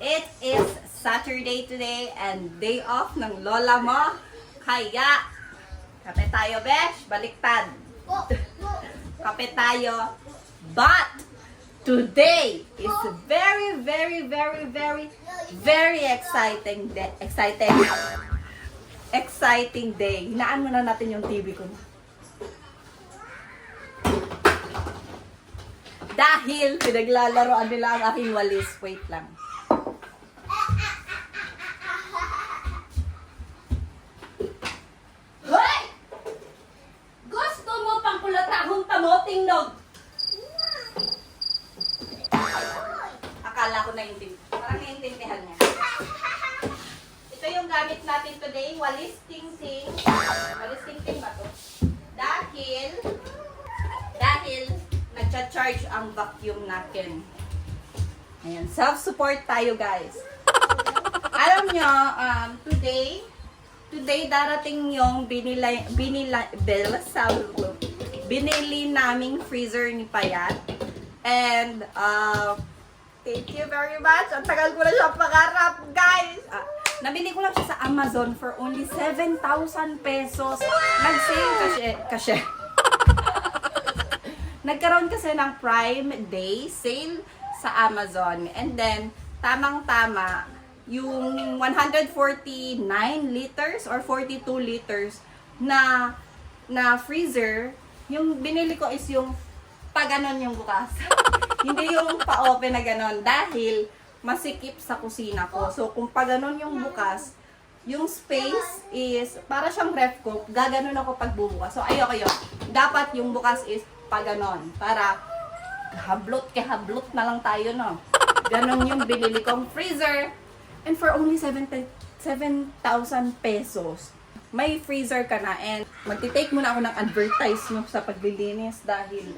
It is Saturday today and day off ng lola mo. Kaya, kape tayo, besh. Baliktad. Kape tayo. But, today is a very, very, very, very, very exciting day. Exciting day. Hinaan muna natin yung TV ko. Dahil pinaglalaroan nila ang aking walis. Wait lang. Hoy! Gusto mo pang kulatahong tamoting nog? Akala ko parang naiintindihan niya. Ito yung gamit natin today. Walis ting-ting. Walis ting-ting ba to? Dahil nagcha-charge ang vacuum natin. Ayan, self-support tayo, guys. Alam nyo, today darating yung binili naming freezer ni Payat. And, thank you very much. Ang tagal ko na siya pangarap, guys. Nabili ko lang siya sa Amazon for only 7,000 pesos. Nag-sale kasi. Nagkaroon kasi ng Prime Day sale sa Amazon. And then, tamang-tama, yung 149 liters or 42 liters na freezer, yung binili ko is yung pa-ganon yung bukas. Hindi yung pa-open na ganon. Dahil masikip sa kusina ko. So, kung pa-ganon yung bukas, yung space is, para siyang ref cook, gaganon ako pagbubukas. So, ayoko yun. Dapat yung bukas is pa-ganon. Para hablot na lang tayo, no? Ganon yung binili kong freezer. And for only 7,000 pesos, may freezer ka na. And magti-take muna ako ng advertise mo sa paglilinis dahil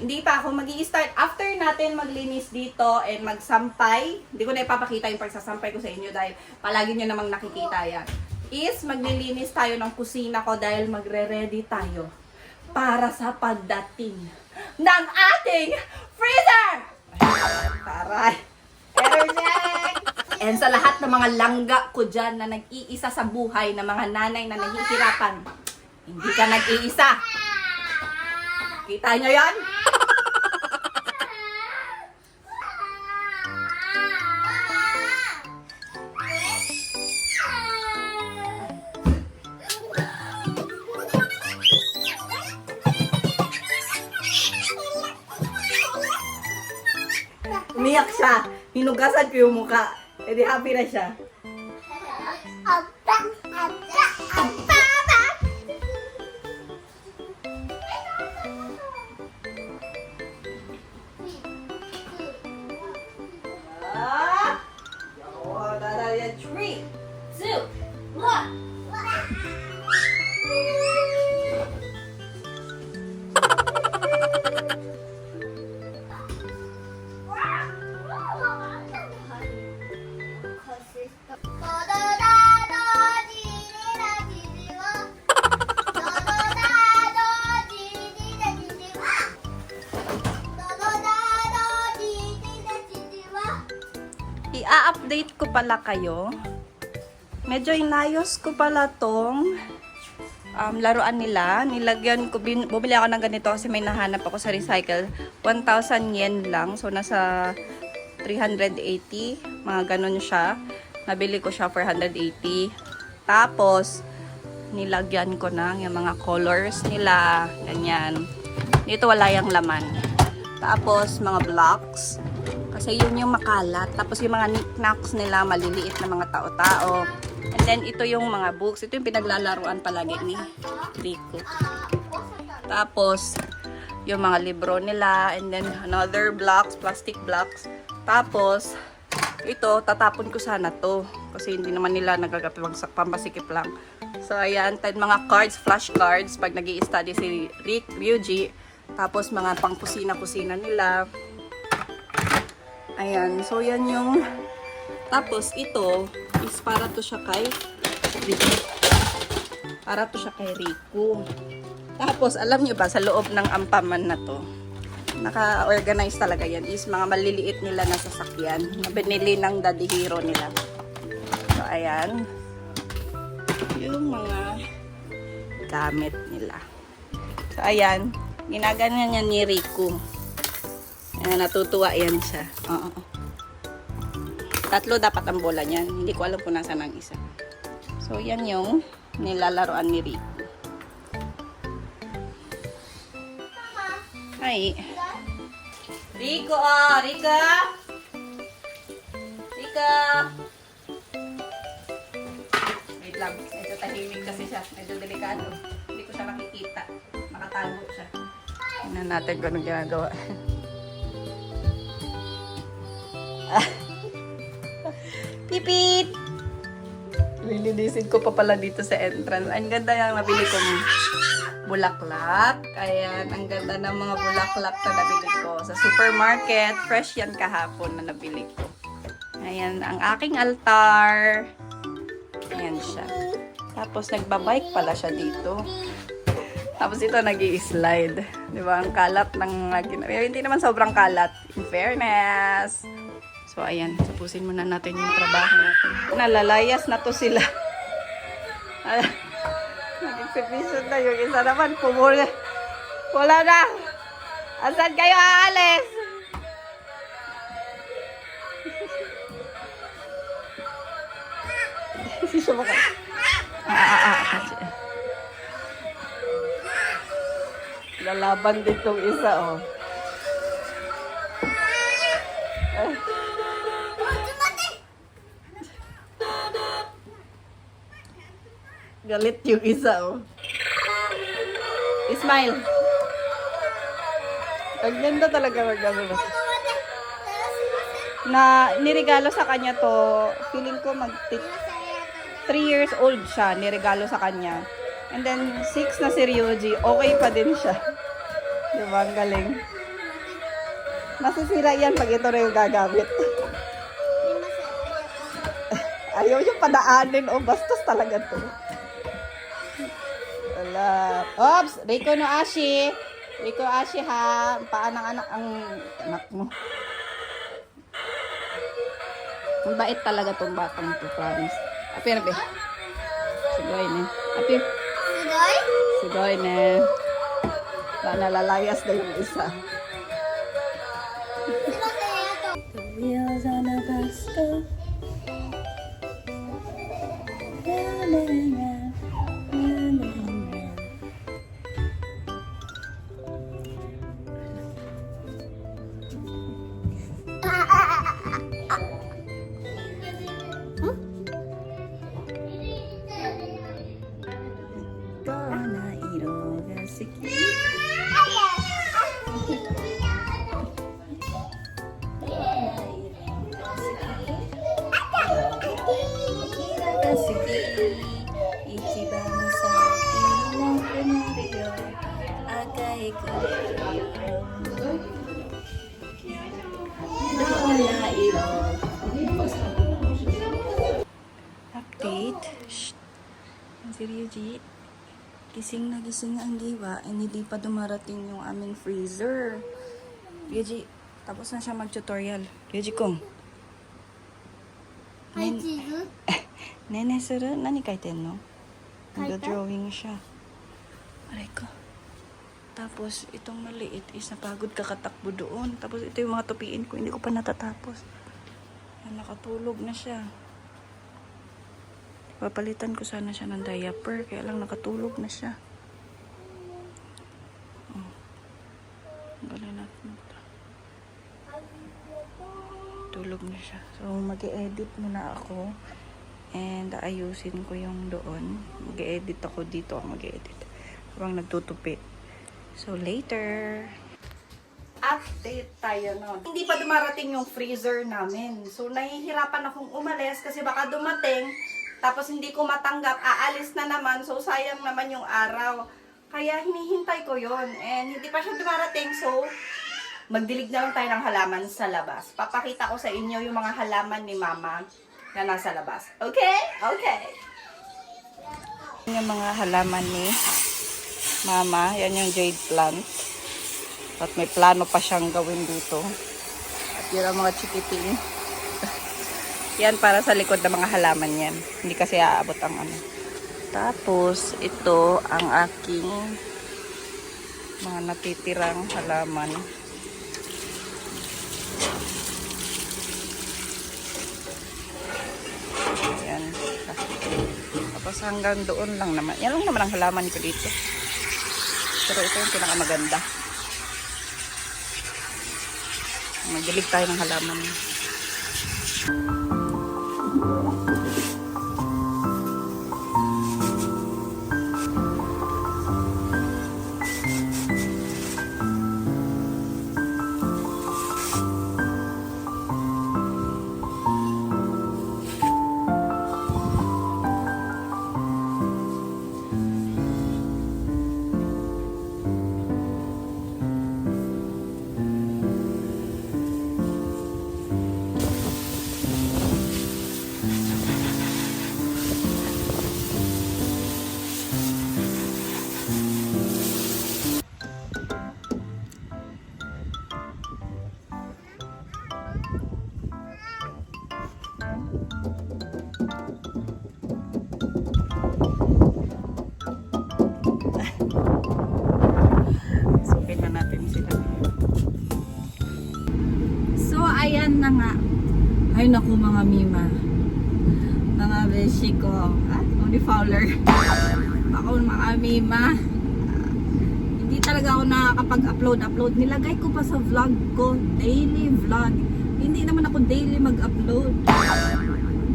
hindi pa ako mag-i-start. After natin maglinis dito and magsampay, hindi ko na ipapakita yung pagsasampay ko sa inyo dahil palagi nyo namang nakikita yan, is maglilinis tayo ng kusina ko dahil magre-ready tayo para sa pagdating ng ating freezer! Taray! Energetic! And sa lahat ng mga langga ko dyan na nag-iisa sa buhay na mga nanay na naghihirapan, hindi ka nag-iisa. Kita nyo yan? Umiyak siya. Hinugasan ko yung mukha. E di happy na siya. Oh, dadaya 3, 2, 1. I-update ko pala kayo. Medyo inayos ko pala tong laruan nila. Nilagyan ko, bumili ako ng ganito kasi may nahanap ako sa recycle. 1,000 yen lang. So, nasa 380. Mga ganun siya. Nabili ko siya for 180. Tapos, nilagyan ko na yung mga colors nila. Ganyan. Dito wala yung laman. Tapos, mga blocks. Kasi yun yung makalat. Tapos yung mga knickknacks nila, maliliit na mga tao-tao. And then ito yung mga books. Ito yung pinaglalaruan palagi ni Rico. Tapos yung mga libro nila. And then another blocks, plastic blocks. Tapos ito, tatapon ko sana to. Kasi hindi naman nila nagagapag pampasikip lang. So ayan, mga cards, flash cards. Pag nag-i-study si Ryuji. Tapos mga pang-kusina-kusina nila. Ayan, so yan yung, tapos ito is para to siya kay Rico. Tapos alam niyo ba, sa loob ng ampaman na to, naka-organize talaga yan is mga maliliit nila na sasakyan na binili ng Daddy Hero nila. So, ayan. Yung mga gamit nila. So, ayan. Ginagana niya ni Rico. Ayan, natutuwa yan siya. Oo. Tatlo dapat ang bola niyan. Hindi ko alam kung nasaan ang isa. So, yan yung nilalaroan ni Rico. Hi. Rico, oh, Rico. Rico. Wait lang. Medyo tahimik kasi siya. Medyo delikado. Hindi ko siya makikita. Makatago siya. Tingnan natin kung anong ginagawa. Pipit! Lilinisin ko pa pala dito sa entrance. Ang ganda yung nabili kong bulaklak. Ayan, ang ganda ng mga bulaklak na nabili ko. Sa supermarket, fresh yan kahapon na nabili ko. Ayan, ang aking altar. Ayan siya. Tapos, nagbabike pala siya dito. Tapos, ito nag-i-slide. Diba? Ang kalat ng... Hindi naman sobrang kalat. In fairness. So, ayan. Tapusin muna natin yung trabaho natin. Nalalayas na to sila. Nag-exhibition na yung isa naman. Pumula. Wala na. Asan kayo aalis? Siya maka. Lalaban din tong isa, oh. Galit yung isa, oh. Smile. Ang ganda talaga mag-ano. Na niregalo sa kanya to, feeling ko 3 years old siya, niregalo sa kanya. And then 6 na si Ryuji, okay pa din siya. Diba? Ang galing. Masisira yan pag ito na yung gagamit. Ayaw yung padaanin, oh, bastos talaga to. Wala. Oops! Rico no Ashi. Rico Ashi ha. Paan ng anak mo. Ang bait talaga tong batang to, promise. Api na, be. Sigoy na. Api. Sigoy? Sigoy na. Nalalayas na yung isa. Sino kaya to? The wheels on a bus go. Update. Shh. Si Ryuji, gising na gising ang diwa and hindi pa dumarating yung aming freezer. Ryuji, tapos na siya mag-tutorial. Ryuji kong. Hi, Jesus. Nene suru, nani kaiten no? Nag-drawing siya. Aray ko. Tapos, itong maliit is napagod kakatakbo doon. Tapos, ito yung mga tupiin ko. Hindi ko pa natatapos. Nakatulog na siya. Papalitan ko sana siya ng diaper. Kaya lang nakatulog na siya. Oh. Galing natin ito. Tulog na siya. So, mag-e-edit muna ako. And, ayusin ko yung doon. Mag-e-edit ako dito. Mag-e-edit. Habang nagtutupi. So, later. Update tayo nun. Hindi pa dumarating yung freezer namin. So, nahihirapan akong umalis kasi baka dumating. Tapos, hindi ko matanggap. Aalis na naman. So, sayang naman yung araw. Kaya, hinihintay ko yon. And, hindi pa siya dumarating. So, magdilig na lang tayo ng halaman sa labas. Papakita ko sa inyo yung mga halaman ni Mama na nasa labas. Okay? Okay. Yung mga halaman ni Mama, yan yung jade plant. At may plano pa siyang gawin dito. At yun ang mga chikiting. Yan para sa likod ng mga halaman yan. Hindi kasi aabot ang ano. Tapos, ito ang aking mga natitirang halaman. Yan. Tapos hanggang doon lang naman. Yan lang naman ang halaman ko dito. Pero ito yung pinakamaganda. Magdilig tayo ng halaman. Ayan na nga. Ay naku mga mima. Mga beshi ko. Only Fowler. Ako mga mima. Hindi talaga ako nakakapag-upload. Nilagay ko pa sa vlog ko. Daily vlog. Hindi naman ako daily mag-upload.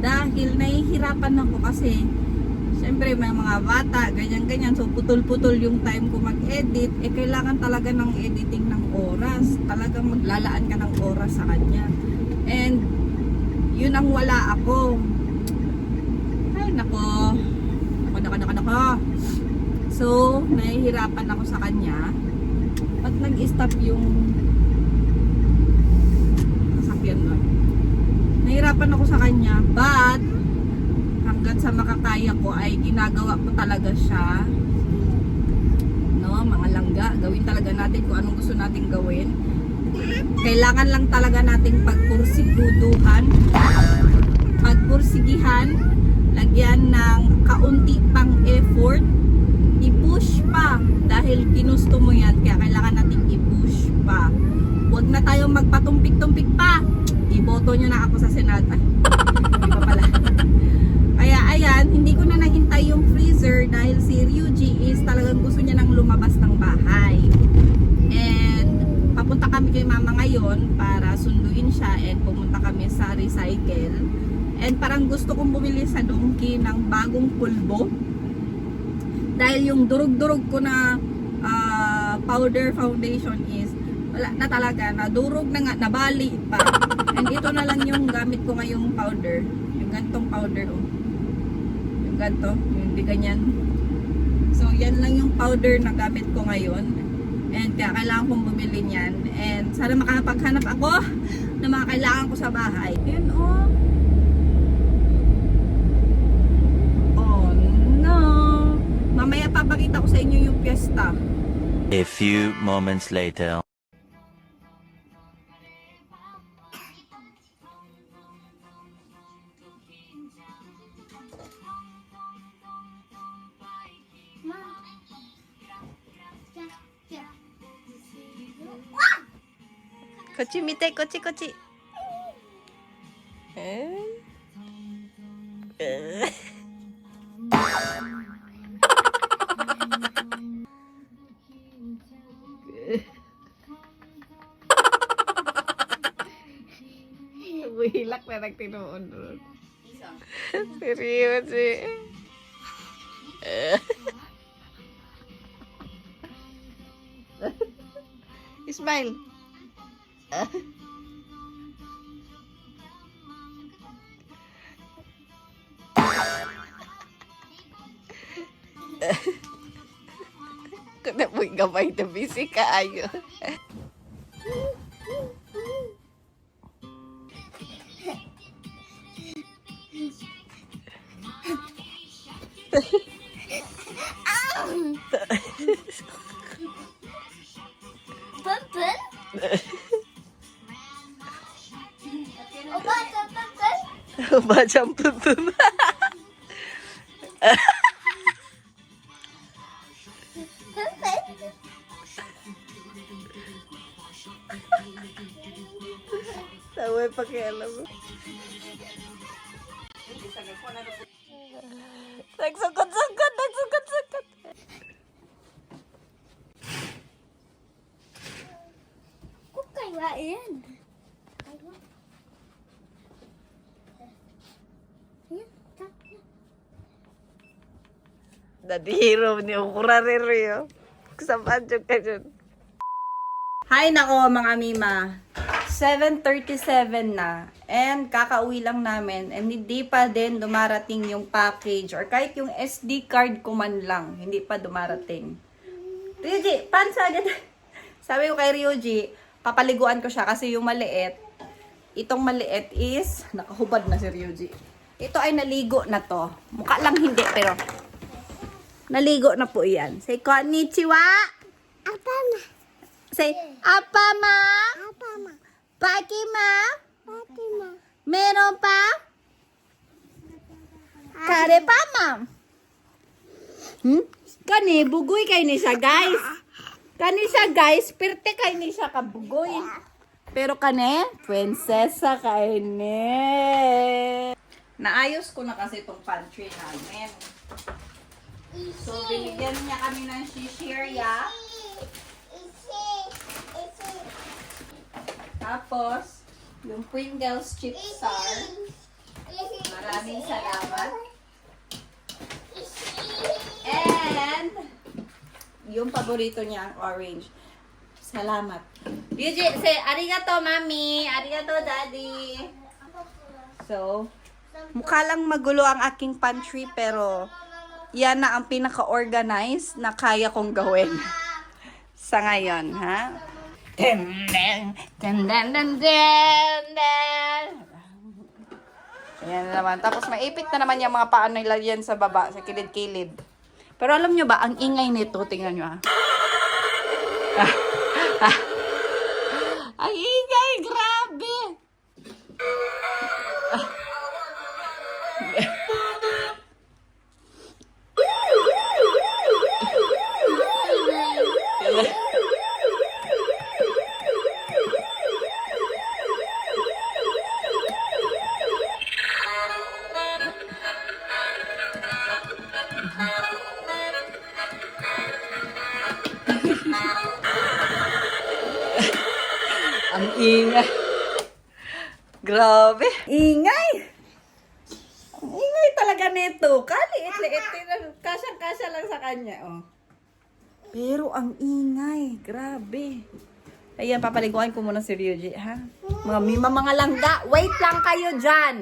Dahil nahihirapan ako kasi syempre may mga bata, ganyan-ganyan. So putol-putol yung time ko mag-edit. Kailangan talaga ng editing ng oras. Talagang maglalaan ka ng oras sa kanya. And yun ang wala ako. Ay nako. Nako. So nahihirapan ako sa kanya. At nag-stop yung sasakyan nun. Nahihirapan ako sa kanya. But hanggat sa makakaya ko ay ginagawa ko talaga siya. No, mga langga, gawin talaga natin kung anong gusto nating gawin. Kailangan lang talaga nating pagpursigihan, lagyan ng kaunti pang effort, i-push pa dahil ginusto mo yan, kaya kailangan nating i-push pa. Huwag na tayong magpatumpik-tumpik pa. Iboto nyo na ako sa Senado. Hindi pa pala. Kaya ayan, hindi ko na nahintay yung freezer dahil si Ryuji is talagang gusto niya nang lumabas ng bahay. And papunta kami kay mama ngayon para sunduin siya and pumunta kami sa recycle. And parang gusto kong bumili sa Donkey ng bagong pulbo. Dahil yung durog-durog ko na powder foundation is wala na talaga, nadurog na nga, nabali pa. And ito na lang yung gamit ko ngayong powder. Yung gantong powder, oh. Yung ganto, hindi ganyan. So, yan lang yung powder na gamit ko ngayon. And kaya kailangan kong bumili niyan. And sana makapaghanap ako na mga kailangan ko sa bahay. Yan, oh. Oh, no. Mamaya papakita ko sa inyo yung piyesta. A few moments later. Kochi mite, kochi. Hilak na nagtinuon doon. Seryoso eh. Smile. Kuna mo'y gamay na busy ka ayo. Papa. Opa, tatanggal. Bajang pupum. Taway pakialam mo. Nagsugod-sugod, nagsugod-sugod. Kung kaya yan. Kaya. Yan, tatlo. Nadihiro ni Ukurarero yun. Kusapaan dyan ka dyan. Hi nako mga mima. 7:37 na. And kakauwi lang namin. And hindi pa din dumarating yung package. Or kahit yung SD card ko man lang. Hindi pa dumarating. Ryuji, pansa agad. Sabi ko kay Ryuji, papaliguan ko siya kasi yung maliit. Itong maliit is, nakahubad na si Ryuji. Ito ay naligo na to. Mukha lang hindi pero naligo na po yan. Say konnichiwa. Apa ma? Say apa ma. Apa ma? Paki ma. Pati ma. Meron pa. Kare pa ma. Kani bugoy kay ni siya guys. Kani siya guys, perte kay ni siya kabugoy. Pero kani, prinsesa kay ni. Naayos ko na kasi itong pantry namin. So, binigyan niya kami ng shishiria. Tapos, yung Pringles Chip Star. Maraming salamat. And, yung paborito niya, ang orange. Salamat. Yuji, say, arigato, mami. Arigato, daddy. So, mukha lang magulo ang aking pantry, pero yan na ang pinaka-organized na kaya kong gawin. Sa ngayon, ha? Tenden, tenden, tenden. Ayan na naman. Tapos maipit na naman yung mga paa nila yan sa baba, sa kilid-kilid. Pero alam nyo ba, ang ingay nito, tingnan nyo Ang ingay, grabe! Ang ingay. Grabe. Ingay. Ang ingay talaga nito. Kaliit-liit. Kasya-kasya lang sa kanya. Oh. Pero ang ingay. Grabe. Ayan, papaliguan ko muna si Ryuji, ha? Mga mima, mga langga. Wait lang kayo dyan.